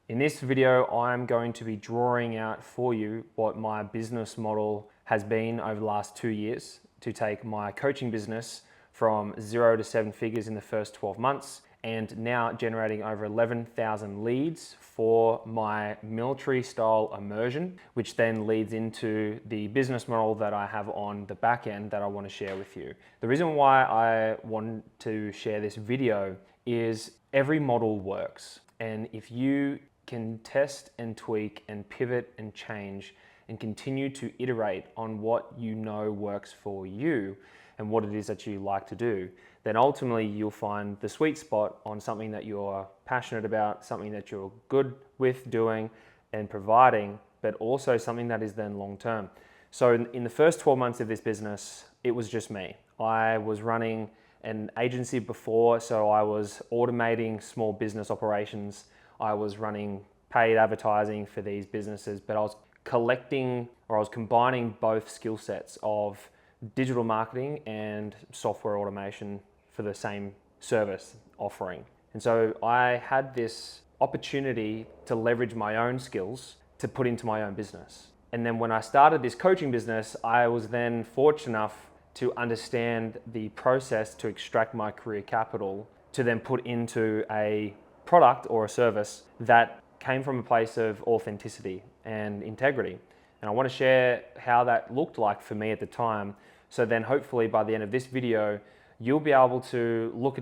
In this video, I'm going to be drawing out for you what my business model has been over the last 2 years to take my coaching business from 0 to 7 figures in the first 12 months and now generating over 11,000 leads for my military style immersion, which then leads into the business model that I have on the back end that I want to share with you. The reason why I want to share this video is every model works. And if you can test and tweak and pivot and change and continue to iterate on what you know works for you and what it is that you like to do, then ultimately you'll find the sweet spot on something that you're passionate about, something that you're good with doing and providing, but also something that is then long term. So in the first 12 months of this business, it was just me. I was running an agency before, so I was automating small business operations. I was running paid advertising for these businesses, but I was combining both skill sets of digital marketing and software automation for the same service offering. And so I had this opportunity to leverage my own skills to put into my own business. And then when I started this coaching business, I was then fortunate enough to understand the process to extract my career capital to then put into a product or a service that came from a place of authenticity and integrity. And I want to share how that looked like for me at the time. So then hopefully by the end of this video, you'll be able to look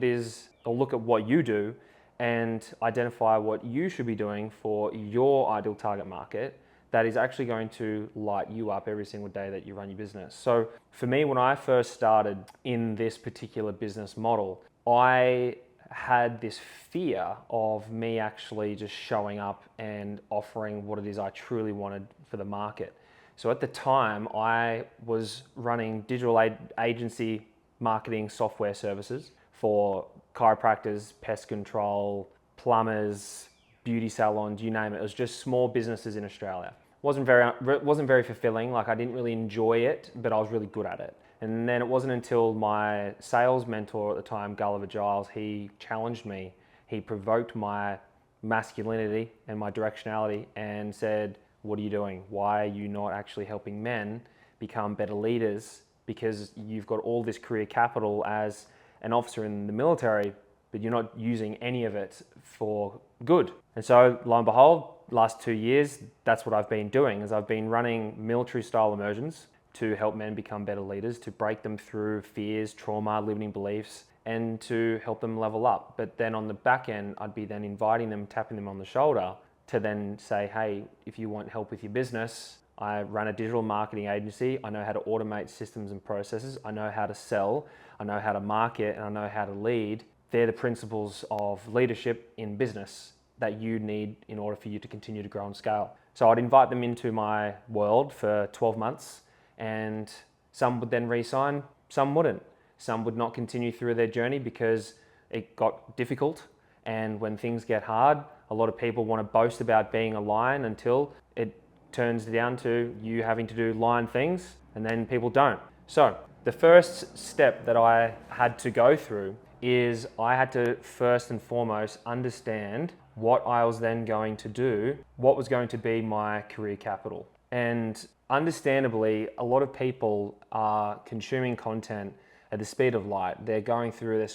at what you do and identify what you should be doing for your ideal target market that is actually going to light you up every single day that you run your business. So for me, when I first started in this particular business model, I had this fear of me actually just showing up and offering what it is I truly wanted for the market. So at the time, I was running digital agency marketing software services for chiropractors, pest control, plumbers, beauty salons, you name it. It was just small businesses in Australia. Wasn't very fulfilling. Like, I didn't really enjoy it, but I was really good at it. And then it wasn't until my sales mentor at the time, Gulliver Giles, he challenged me. He provoked my masculinity and my directionality and said, "What are you doing? Why are you not actually helping men become better leaders? Because you've got all this career capital as an officer in the military, but you're not using any of it for good." And so lo and behold, last 2 years, that's what I've been doing, is I've been running military style immersions to help men become better leaders, to break them through fears, trauma, limiting beliefs, and to help them level up. But then on the back end, I'd be then inviting them, tapping them on the shoulder to then say, "Hey, if you want help with your business, I run a digital marketing agency. I know how to automate systems and processes. I know how to sell. I know how to market, and I know how to lead. They're the principles of leadership in business that you need in order for you to continue to grow and scale." So I'd invite them into my world for 12 months, and some would then re-sign, some wouldn't. Some would not continue through their journey because it got difficult. And when things get hard, a lot of people want to boast about being a lion until it turns down to you having to do lion things, and then people don't. So the first step that I had to go through is I had to first and foremost understand what I was then going to do, what was going to be my career capital. And understandably, a lot of people are consuming content at the speed of light. They're going through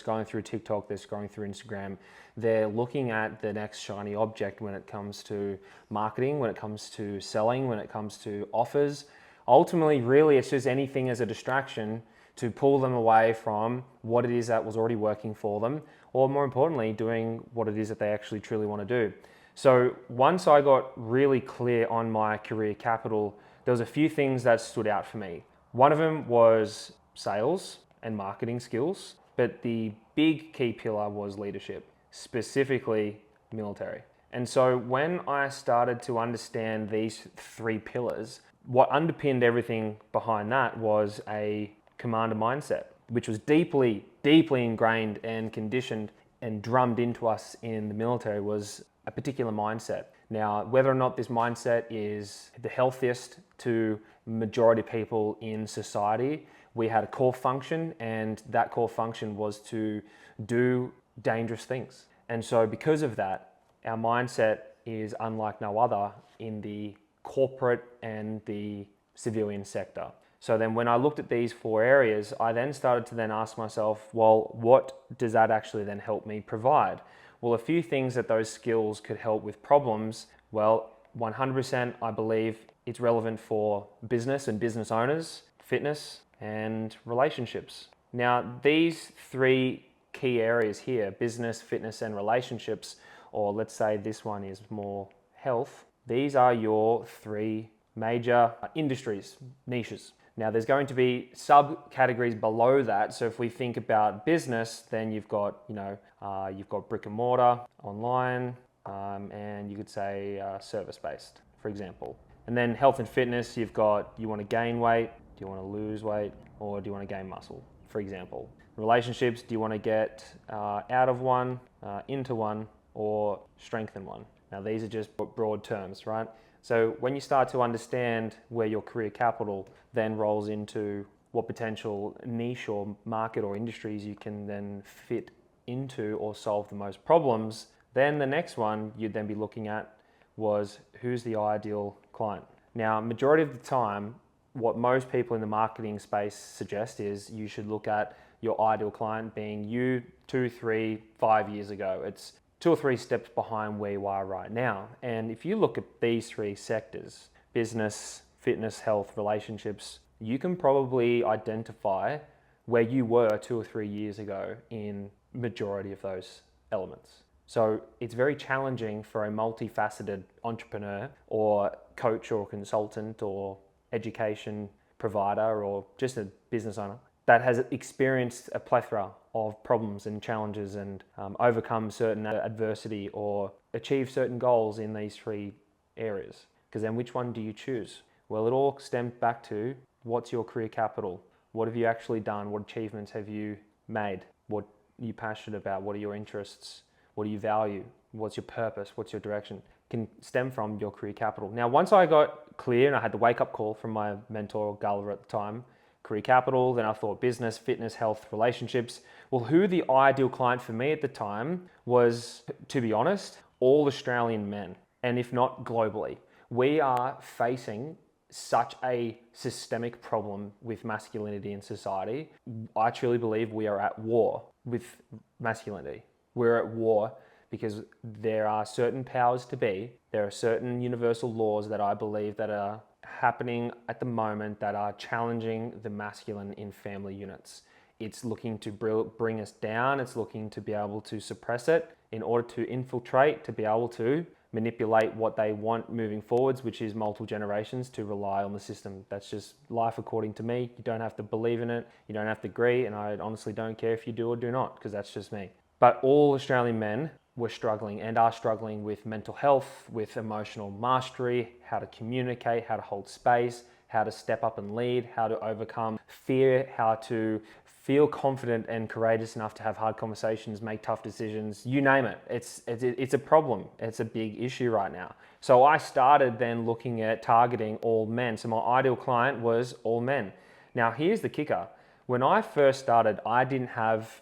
TikTok, they're going through Instagram. They're looking at the next shiny object when it comes to marketing, when it comes to selling, when it comes to offers. Ultimately, really, it's just anything as a distraction to pull them away from what it is that was already working for them, or more importantly, doing what it is that they actually truly want to do. So once I got really clear on my career capital, there was a few things that stood out for me. One of them was sales and marketing skills, but the big key pillar was leadership, specifically military. And so when I started to understand these 3 pillars, what underpinned everything behind that was a commander mindset, which was deeply ingrained and conditioned and drummed into us in the military, was a particular mindset. Now, whether or not this mindset is the healthiest to majority of people in society, we had a core function, and that core function was to do dangerous things. And so because of that, our mindset is unlike no other in the corporate and the civilian sector. So then when I looked at these 4 areas, I then started to then ask myself, well, what does that actually then help me provide? Well, a few things that those skills could help with problems. Well, 100% I believe it's relevant for business and business owners, fitness and relationships. Now, these 3 key areas here, business, fitness and relationships, or let's say this one is more health, these are your 3 major industries, niches. Now there's going to be subcategories below that. So if we think about business, then you've got, you've got brick and mortar, online, and you could say service-based, for example. And then health and fitness, you've got, you want to gain weight, do you want to lose weight, or do you want to gain muscle, for example. Relationships, do you want to get out of one, into one, or strengthen one? Now these are just broad terms, right? So when you start to understand where your career capital then rolls into what potential niche or market or industries you can then fit into or solve the most problems, then the next one you'd then be looking at was who's the ideal client. Now, majority of the time, what most people in the marketing space suggest is you should look at your ideal client being you 2, 3, 5 years ago. It's 2 or 3 steps behind where you are right now. And if you look at these 3 sectors, business, fitness, health, relationships, you can probably identify where you were 2 or 3 years ago in majority of those elements. So it's very challenging for a multifaceted entrepreneur or coach or consultant or education provider or just a business owner that has experienced a plethora of problems and challenges and overcome certain adversity or achieve certain goals in these 3 areas. Because then which one do you choose? Well, it all stems back to what's your career capital? What have you actually done? What achievements have you made? What are you passionate about? What are your interests? What do you value? What's your purpose? What's your direction? Can stem from your career capital. Now, once I got clear and I had the wake-up call from my mentor, Gulliver, at the time, career capital, then I thought business, fitness, health, relationships. Well, who the ideal client for me at the time was, to be honest, all Australian men, and if not globally. We are facing such a systemic problem with masculinity in society. I truly believe we are at war with masculinity. We're at war because there are certain powers to be, there are certain universal laws that I believe that are happening at the moment that are challenging the masculine in family units. It's looking to bring us down, it's looking to be able to suppress it in order to infiltrate, to be able to manipulate what they want moving forwards, which is multiple generations to rely on the system. That's just life according to me. You don't have to believe in it, you don't have to agree, and I honestly don't care if you do or do not, because that's just me. But all Australian men were struggling and are struggling with mental health, with emotional mastery, how to communicate, how to hold space, how to step up and lead, how to overcome fear, how to feel confident and courageous enough to have hard conversations, make tough decisions, you name it. It's a problem. It's a big issue right now. So I started then looking at targeting all men. So my ideal client was all men. Now here's the kicker. When I first started, I didn't have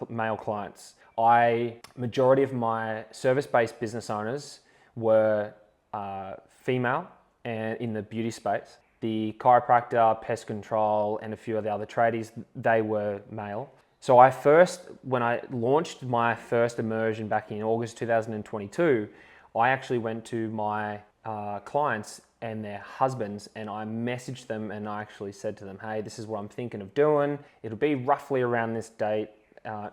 male clients. Majority of my service-based business owners were female and in the beauty space. The chiropractor, pest control, and a few of the other tradies, they were male. So when I launched my first immersion back in August 2022, I actually went to my clients and their husbands and I messaged them and I actually said to them, hey, this is what I'm thinking of doing. It'll be roughly around this date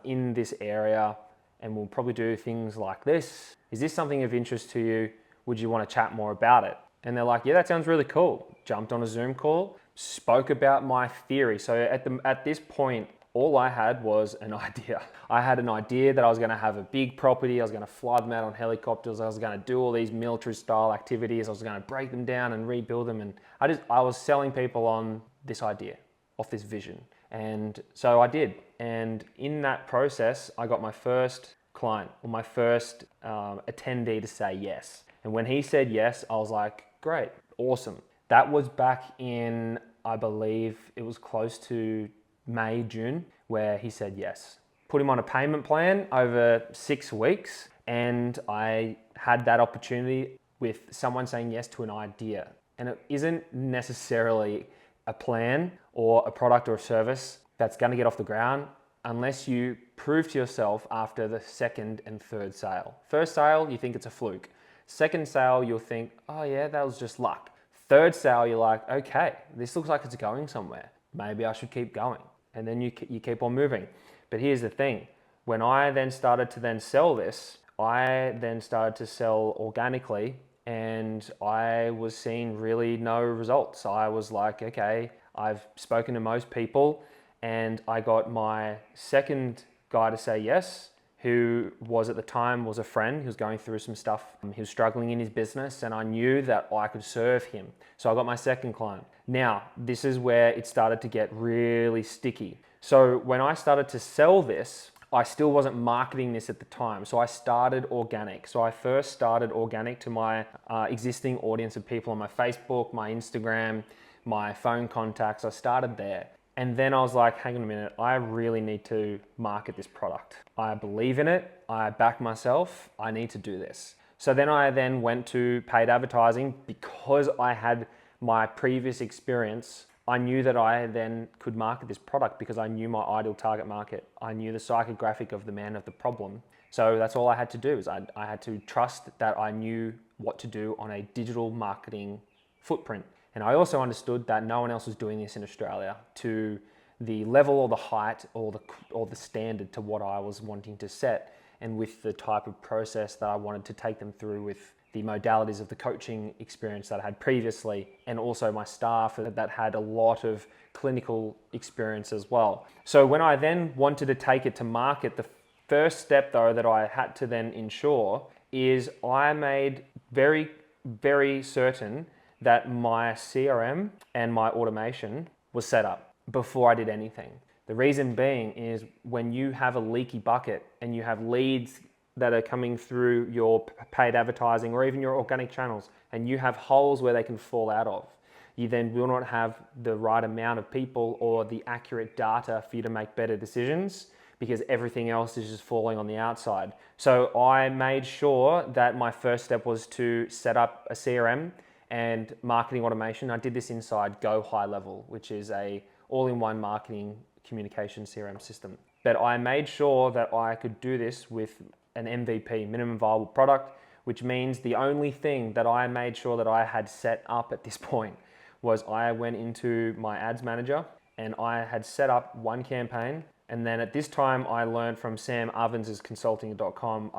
in this area and we'll probably do things like this. Is this something of interest to you? Would you want to chat more about it? And they're like, yeah, that sounds really cool. Jumped on a Zoom call, spoke about my theory. So at this point, all I had was an idea. I had an idea that I was going to have a big property. I was going to fly them out on helicopters. I was going to do all these military style activities. I was going to break them down and rebuild them. And I was selling people on this idea, off this vision. And so I did. And in that process, I got my first client or my first attendee to say yes. And when he said yes, I was like, great, awesome. That was back in, I believe it was close to May, June, where he said yes. Put him on a payment plan over 6 weeks And I had that opportunity with someone saying yes to an idea. And it isn't necessarily a plan or a product or a service that's going to get off the ground unless you prove to yourself after the second and third sale. First sale, you think it's a fluke. Second sale, you'll think, oh yeah, that was just luck. Third sale, you're like, okay, this looks like it's going somewhere. Maybe I should keep going. And then you keep on moving. But here's the thing. When I then started to then sell this, I then started to sell organically, and I was seeing really no results. I was like, okay, I've spoken to most people, and I got my second guy to say yes, who was at the time was a friend. He was going through some stuff. He was struggling in his business, and I knew that I could serve him. So I got my second client. Now, this is where it started to get really sticky. So when I started to sell this, I still wasn't marketing this at the time. So I started organic. So I first started organic to my existing audience of people on my Facebook, my Instagram, my phone contacts. I started there. And then I was like, hang on a minute, I really need to market this product. I believe in it. I back myself. I need to do this. So then I went to paid advertising because I had my previous experience. I knew that I then could market this product because I knew my ideal target market. I knew the psychographic of the man of the problem. So that's all I had to do is I had to trust that I knew what to do on a digital marketing footprint. And I also understood that no one else was doing this in Australia to the level or the height or the standard to what I was wanting to set, and with the type of process that I wanted to take them through with the modalities of the coaching experience that I had previously, and also my staff that had a lot of clinical experience as well. So when I then wanted to take it to market, the first step though that I had to then ensure is I made very, very certain that my CRM and my automation was set up before I did anything. The reason being is when you have a leaky bucket and you have leads that are coming through your paid advertising or even your organic channels, and you have holes where they can fall out of, you then will not have the right amount of people or the accurate data for you to make better decisions, because everything else is just falling on the outside. So I made sure that my first step was to set up a CRM and marketing automation. I did this inside Go High Level, which is a all-in-one marketing communication CRM system. But I made sure that I could do this with an MVP, minimum viable product, which means the only thing that I made sure that I had set up at this point was I went into my ads manager and I had set up one campaign. And then at this time I learned from Sam Ovens' consulting.com,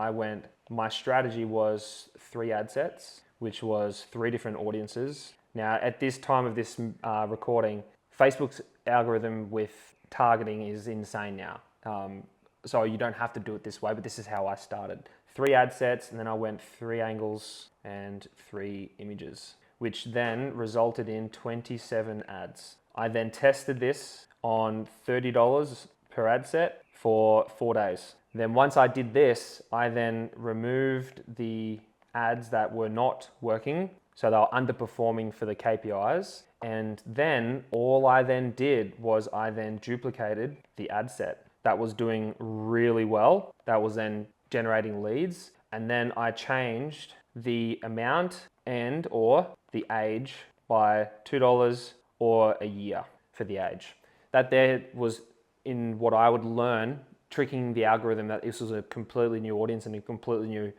my strategy was 3 ad sets, which was 3 different audiences. Now at this time of this recording, Facebook's algorithm with targeting is insane now. So you don't have to do it this way, but this is how I started. 3 ad sets, and then I went 3 angles and 3 images, which then resulted in 27 ads. I then tested this on $30 per ad set for 4 days. Then once I did this, I then removed the ads that were not working, so they were underperforming for the KPIs. And then all I then did was I then duplicated the ad set that was doing really well, that was then generating leads. And then I changed the amount and or the age by $2 or a year for the age. That there was in what I would learn, tricking the algorithm that this was a completely new audience and a completely new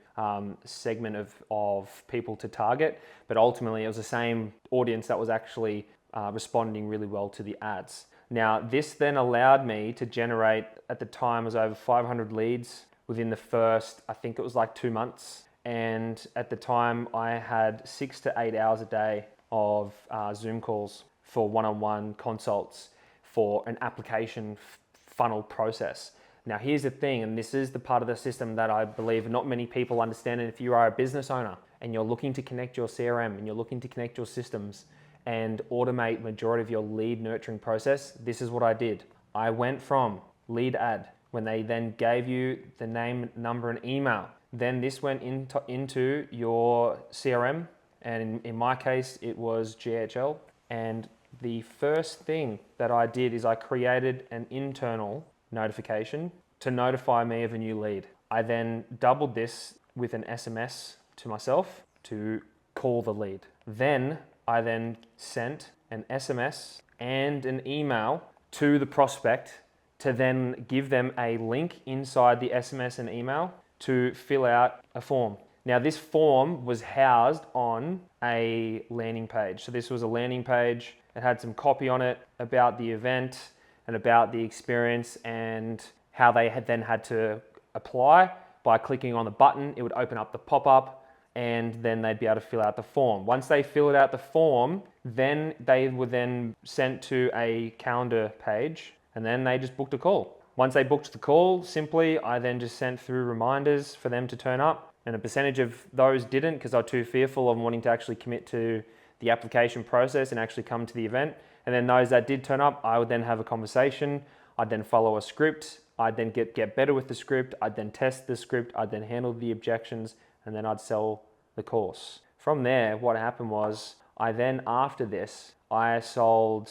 segment of people to target. But ultimately it was the same audience that was actually responding really well to the ads. Now this then allowed me to generate, at the time, it was over 500 leads within the first, I think it was like 2 months. And at the time I had 6 to 8 hours a day of Zoom calls for one-on-one consults for an application funnel process. Now here's the thing, and this is the part of the system that I believe not many people understand. And if you are a business owner and you're looking to connect your CRM and you're looking to connect your systems and automate majority of your lead nurturing process, this is what I did. I went from lead ad, when they then gave you the name, number, and email. Then this went into your CRM, and in my case, it was GHL. And the first thing that I did is I created an internal notification to notify me of a new lead. I then doubled this with an SMS to myself to call the lead. Then I then sent an SMS and an email to the prospect to then give them a link inside the SMS and email to fill out a form. Now this form was housed on a landing page. So this was a landing page. It had some copy on it about the event and about the experience and how they had then had to apply. By clicking on the button, it would open up the pop-up and then they'd be able to fill out the form. Once they filled out the form, then they were then sent to a calendar page and then they just booked a call. Once they booked the call, simply, I then just sent through reminders for them to turn up, and a percentage of those didn't because they were too fearful of wanting to actually commit to the application process and actually come to the event. And then those that did turn up, I would then have a conversation. I'd then follow a script. I'd then get better with the script. I'd then test the script. I'd then handle the objections, and then I'd sell the course. From there, what happened was, I then, after this, I sold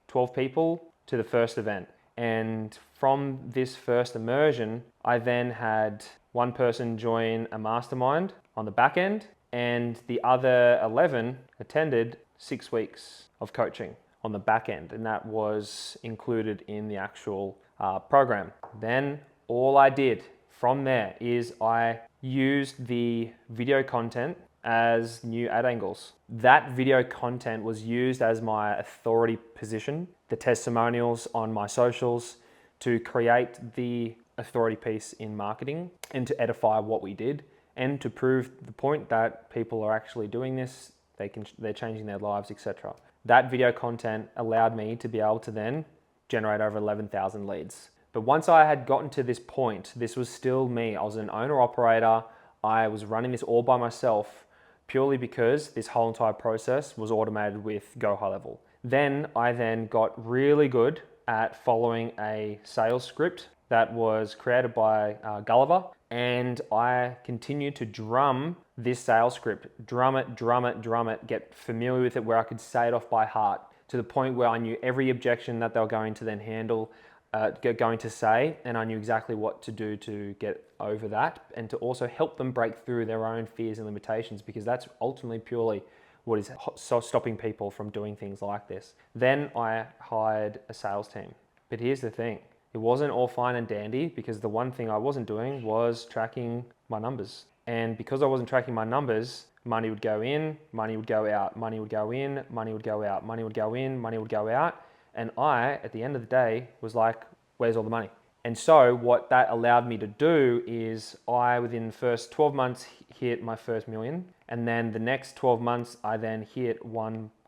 12 people to the first event. And from this first immersion, I then had one person join a mastermind on the back end, and the other 11 attended 6 weeks of coaching on the back end, and that was included in the actual program. Then all I did from there is I used the video content as new ad angles. That video content was used as my authority position, the testimonials on my socials, to create the authority piece in marketing and to edify what we did and to prove the point that people are actually doing this, they're changing their lives, etc. That video content allowed me to be able to then generate over 11,000 leads. But once I had gotten to this point, this was still me. I was an owner operator. I was running this all by myself purely because this whole entire process was automated with Go High Level. Then I got really good at following a sales script that was created by Gulliver, and I continued to drum this sales script, drum it, get familiar with it where I could say it off by heart to the point where I knew every objection that they were going to then handle, going to say, and I knew exactly what to do to get over that and to also help them break through their own fears and limitations, because that's ultimately purely what is stopping people from doing things like this. Then I hired a sales team. But here's the thing. It wasn't all fine and dandy because the one thing I wasn't doing was tracking my numbers. And because I wasn't tracking my numbers, money would go in, money would go out, money would go in, money would go out, money would go in, money would go out. And I, at the end of the day, was like, where's all the money? And so what that allowed me to do is I, within the first 12 months, hit my first million. And then the next 12 months, I then hit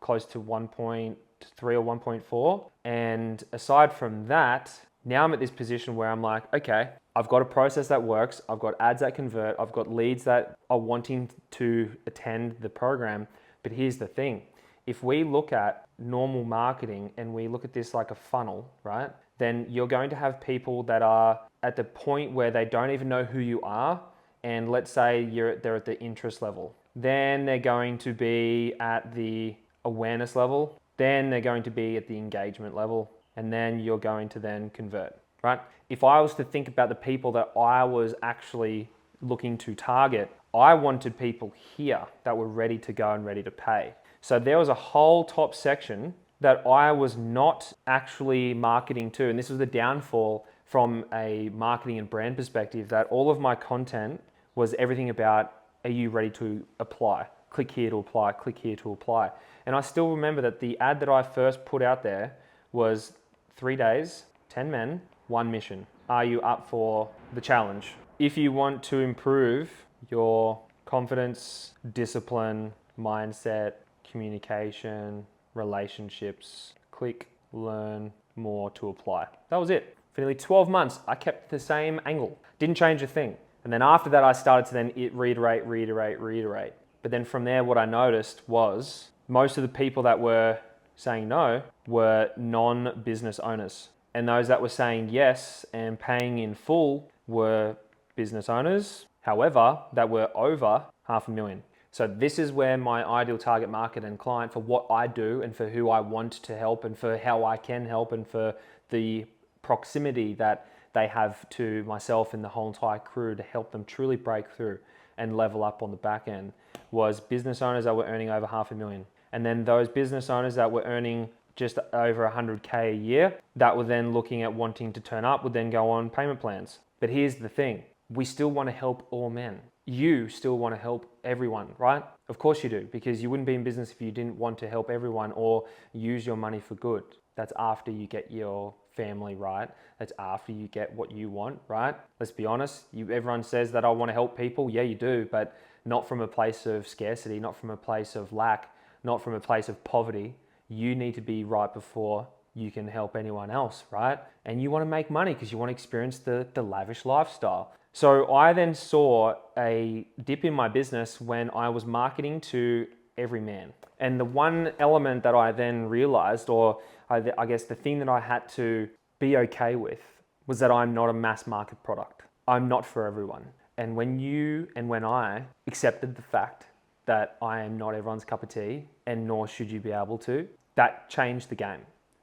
close to 1.3 or 1.4. And aside from that, now I'm at this position where I'm like, okay, I've got a process that works. I've got ads that convert. I've got leads that are wanting to attend the program. But here's the thing. If we look at normal marketing and we look at this like a funnel, right? Then you're going to have people that are at the point where they don't even know who you are. And let's say they're at the interest level. Then they're going to be at the awareness level. Then they're going to be at the engagement level. And then you're going to then convert, right? If I was to think about the people that I was actually looking to target, I wanted people here that were ready to go and ready to pay. So there was a whole top section that I was not actually marketing to. And this was the downfall from a marketing and brand perspective, that all of my content was everything about, are you ready to apply? Click here to apply, click here to apply. And I still remember that the ad that I first put out there was 3 days, 10 men, 1 mission. Are you up for the challenge? If you want to improve your confidence, discipline, mindset, communication, relationships, click, learn more to apply. That was it. For nearly 12 months, I kept the same angle. Didn't change a thing. And then after that, I started to then reiterate. But then from there, what I noticed was most of the people that were saying no were non-business owners. And those that were saying yes and paying in full were business owners, however, that were over $500,000. So this is where my ideal target market and client for what I do and for who I want to help and for how I can help and for the proximity that they have to myself and the whole entire crew to help them truly break through. and level up on the back end was business owners that were earning over $500,000. And then those business owners that were earning just over 100K a year, that were then looking at wanting to turn up, would then go on payment plans. But here's the thing, we still want to help all men. You still want to help everyone, right? Of course you do, because you wouldn't be in business if you didn't want to help everyone or use your money for good. That's after you get your family right. That's after you get what you want, right? Let's be honest, everyone says that I want to help people. Yeah, you do, but not from a place of scarcity, not from a place of lack, not from a place of poverty. You need to be right before you can help anyone else, right? And you want to make money because you want to experience the lavish lifestyle. So I then saw a dip in my business when I was marketing to every man. And the one element that I then realized, or I guess the thing that I had to be okay with, was that I'm not a mass market product. I'm not for everyone. And when I accepted the fact that I am not everyone's cup of tea, and nor should you be able to, that changed the game.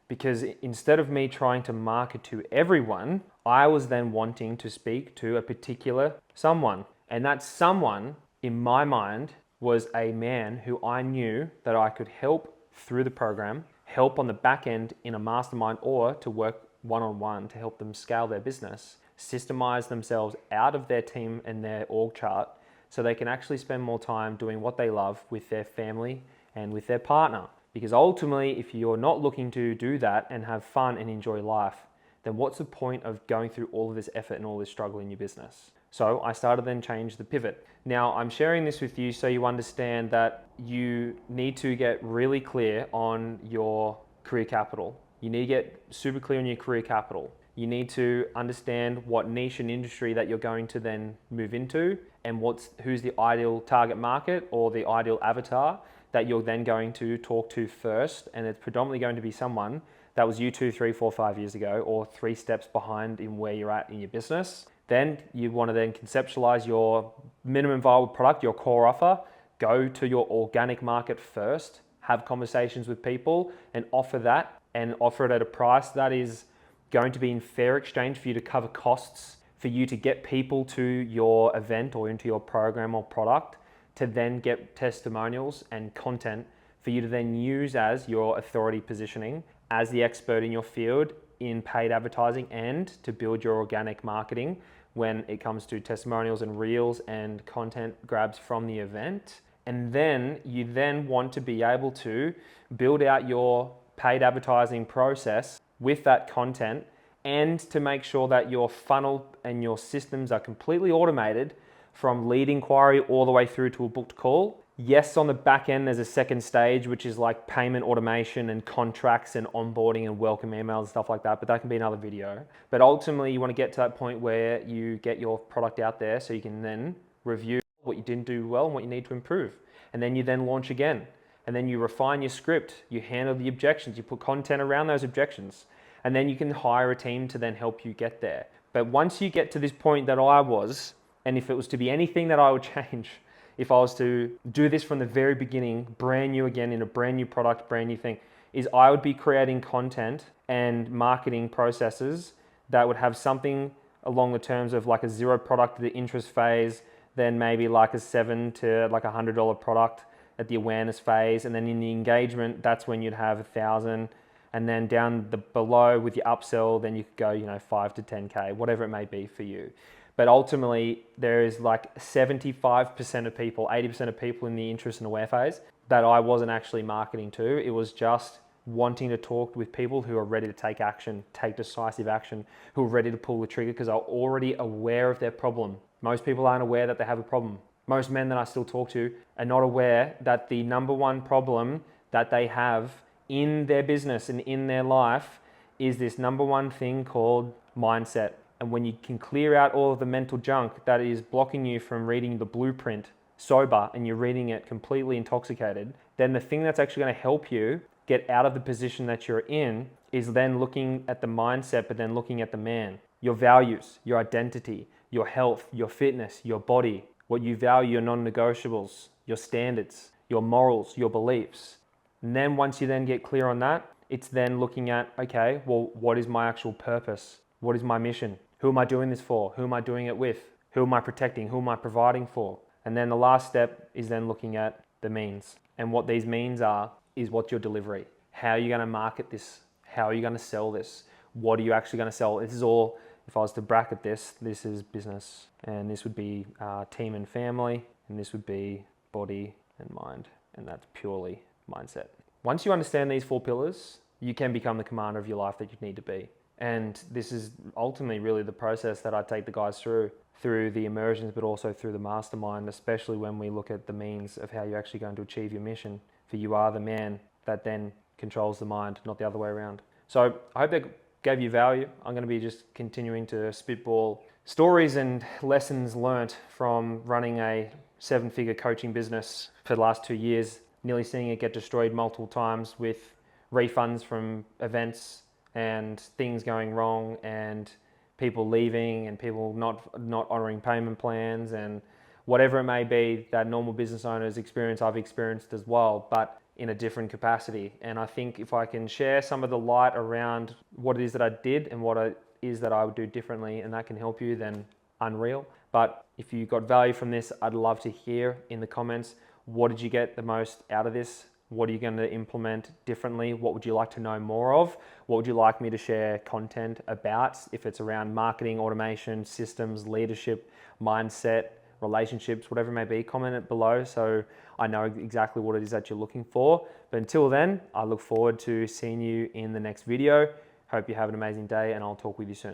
Because instead of me trying to market to everyone, I was then wanting to speak to a particular someone. And that someone, in my mind, was a man who I knew that I could help through the program, help on the back end in a mastermind, or to work one-on-one to help them scale their business, systemize themselves out of their team and their org chart so they can actually spend more time doing what they love with their family and with their partner. Because ultimately, if you're not looking to do that and have fun and enjoy life, then what's the point of going through all of this effort and all this struggle in your business? So I started then change the pivot. Now I'm sharing this with you so you understand that you need to get really clear on your career capital. You need to get super clear on your career capital. You need to understand what niche and industry that you're going to then move into, and who's the ideal target market or the ideal avatar that you're then going to talk to first. And it's predominantly going to be someone that was you 2, 3, 4, 5 years ago, or 3 steps behind in where you're at in your business. Then you want to then conceptualize your minimum viable product, your core offer, go to your organic market first, have conversations with people and offer that, and offer it at a price that is going to be in fair exchange for you to cover costs, for you to get people to your event or into your program or product, to then get testimonials and content for you to then use as your authority positioning as the expert in your field in paid advertising, and to build your organic marketing when it comes to testimonials and reels and content grabs from the event. And then you then want to be able to build out your paid advertising process with that content, and to make sure that your funnel and your systems are completely automated from lead inquiry all the way through to a booked call. Yes, on the back end, there's a second stage, which is like payment automation and contracts and onboarding and welcome emails and stuff like that, but that can be another video. But ultimately, you want to get to that point where you get your product out there so you can then review what you didn't do well and what you need to improve. And then you then launch again. And then you refine your script, you handle the objections, you put content around those objections. And then you can hire a team to then help you get there. But once you get to this point that I was, and if it was to be anything that I would change, if I was to do this from the very beginning, brand new again, in a brand new product, brand new thing, is I would be creating content and marketing processes that would have something along the terms of like a 0 product at the interest phase, then maybe like a $7 to like $100 product at the awareness phase. And then in the engagement, that's when you'd have 1,000. And then down below with your upsell, then you could go, 5 to 10K, whatever it may be for you. But ultimately, there is like 75% of people, 80% of people in the interest and aware phase that I wasn't actually marketing to. It was just wanting to talk with people who are ready to take action, take decisive action, who are ready to pull the trigger because are already aware of their problem. Most people aren't aware that they have a problem. Most men that I still talk to are not aware that the number one problem that they have in their business and in their life is this number one thing called mindset. And when you can clear out all of the mental junk that is blocking you from reading the blueprint sober, and you're reading it completely intoxicated, then the thing that's actually going to help you get out of the position that you're in is then looking at the mindset, but then looking at the man, your values, your identity, your health, your fitness, your body, what you value, your non-negotiables, your standards, your morals, your beliefs. And then once you then get clear on that, it's then looking at, okay, well, what is my actual purpose? What is my mission? Who am I doing this for? Who am I doing it with? Who am I protecting? Who am I providing for? And then the last step is then looking at the means. And what these means are is what's your delivery? How are you going to market this? How are you going to sell this? What are you actually going to sell? This is all, if I was to bracket this is business. And this would be team and family. And this would be body and mind. And that's purely mindset. Once you understand these 4 pillars, you can become the commander of your life that you need to be. And this is ultimately really the process that I take the guys through the immersions, but also through the mastermind, especially when we look at the means of how you're actually going to achieve your mission. For you are the man that then controls the mind, not the other way around. So I hope that gave you value. I'm going to be just continuing to spitball stories and lessons learnt from running a 7-figure coaching business for the last 2 years, nearly seeing it get destroyed multiple times with refunds from events and things going wrong and people leaving and people not honoring payment plans and whatever it may be that normal business owners experience, I've experienced as well, but in a different capacity. And I think if I can share some of the light around what it is that I did and what it is that I would do differently, and that can help you, then unreal. But if you got value from this, I'd love to hear in the comments, what did you get the most out of this? What are you going to implement differently? What would you like to know more of? What would you like me to share content about? If it's around marketing, automation, systems, leadership, mindset, relationships, whatever it may be, comment it below so I know exactly what it is that you're looking for. But until then, I look forward to seeing you in the next video. Hope you have an amazing day, and I'll talk with you soon.